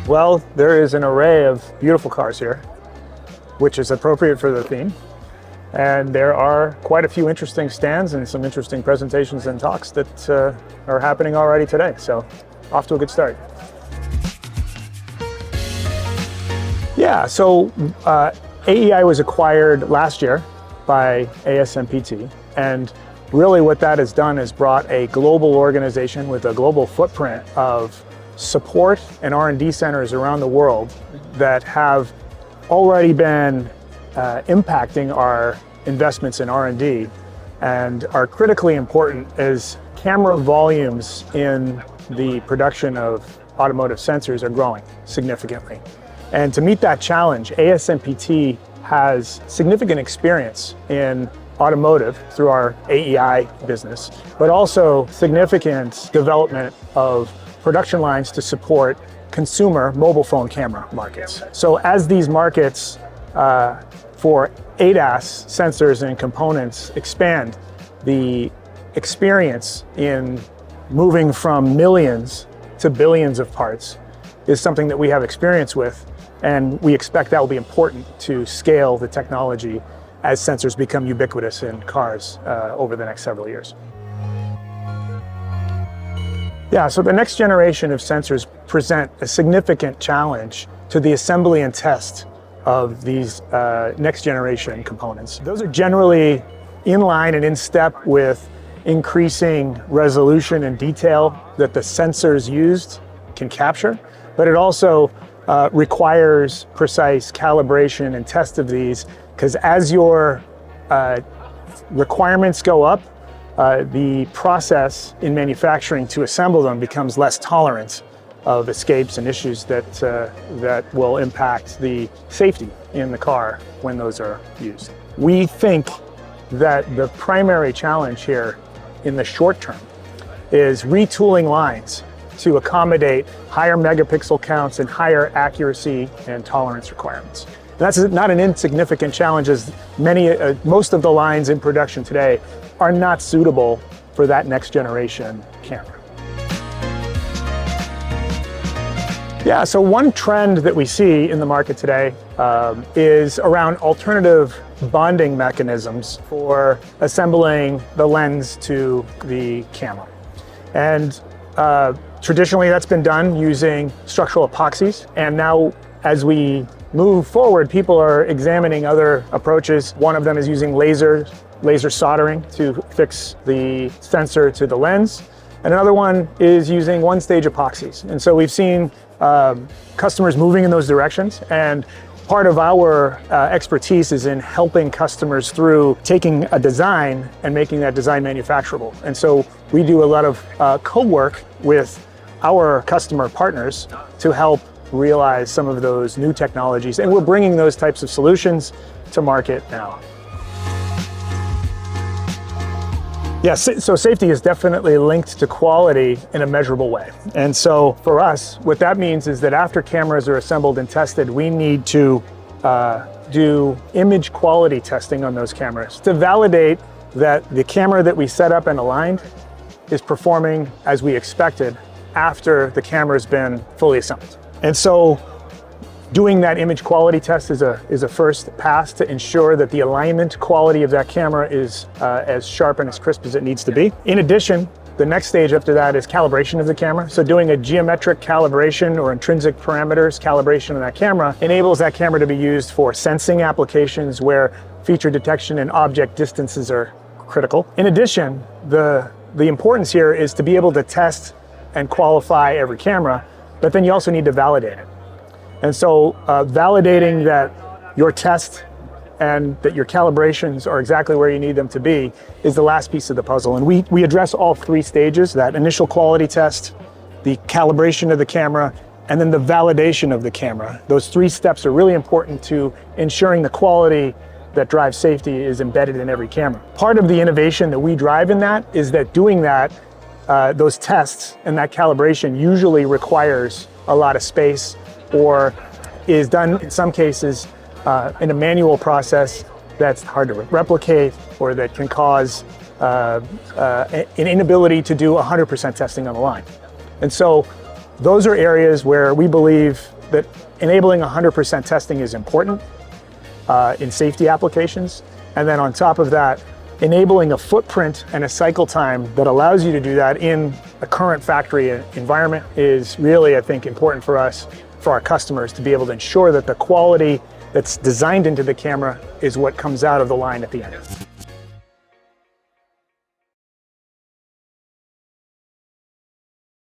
Well, there is an array of beautiful cars here, which is appropriate for the theme. And there are quite a few interesting stands and some interesting presentations and talks that are happening already today. So off to a good start. Yeah, so AEI was acquired last year by ASMPT. And really what that has done is brought a global organization with a global footprint of support and R&D centers around the world that have already been impacting our investments in R&D and are critically important as camera volumes in the production of automotive sensors are growing significantly. And to meet that challenge, ASMPT has significant experience in automotive through our AEI business, but also significant development of production lines to support consumer mobile phone camera markets. So as these markets for ADAS sensors and components expand, the experience in moving from millions to billions of parts is something that we have experience with, and we expect that will be important to scale the technology as sensors become ubiquitous in cars over the next several years. Yeah, so the next generation of sensors present a significant challenge to the assembly and test of these next generation components. Those are generally in line and in step with increasing resolution and detail that the sensors used can capture, but it also requires precise calibration and test of these, because as your requirements go up, the process in manufacturing to assemble them becomes less tolerant of escapes and issues that will impact the safety in the car when those are used. We think that the primary challenge here in the short term is retooling lines to accommodate higher megapixel counts and higher accuracy and tolerance requirements. And that's not an insignificant challenge, as most of the lines in production today are not suitable for that next generation camera. Yeah, so one trend that we see in the market today is around alternative bonding mechanisms for assembling the lens to the camera. And traditionally that's been done using structural epoxies. And now as we move forward, people are examining other approaches. One of them is using laser soldering to fix the sensor to the lens. And another one is using one-stage epoxies. And so we've seen customers moving in those directions. And part of our expertise is in helping customers through taking a design and making that design manufacturable. And so we do a lot of co-work with our customer partners to help realize some of those new technologies. And we're bringing those types of solutions to market now. Yes, so safety is definitely linked to quality in a measurable way. And so for us, what that means is that after cameras are assembled and tested, we need to do image quality testing on those cameras to validate that the camera that we set up and aligned is performing as we expected after the camera's been fully assembled. And so doing that image quality test is a first pass to ensure that the alignment quality of that camera is as sharp and as crisp as it needs to be. In addition, the next stage after that is calibration of the camera. So doing a geometric calibration or intrinsic parameters calibration of that camera enables that camera to be used for sensing applications where feature detection and object distances are critical. In addition, the importance here is to be able to test and qualify every camera, but then you also need to validate it. And so validating that your test and that your calibrations are exactly where you need them to be is the last piece of the puzzle. And we address all three stages: that initial quality test, the calibration of the camera, and then the validation of the camera. Those three steps are really important to ensuring the quality that drives safety is embedded in every camera. Part of the innovation that we drive in that is that doing that, those tests and that calibration usually requires a lot of space, or is done in some cases in a manual process that's hard to replicate, or that can cause an inability to do 100% testing on the line. And so Those are areas where we believe that enabling 100% testing is important in safety applications. And then on top of that, enabling a footprint and a cycle time that allows you to do that in a current factory environment is really, I think, important for us, for our customers, to be able to ensure that the quality that's designed into the camera is what comes out of the line at the end.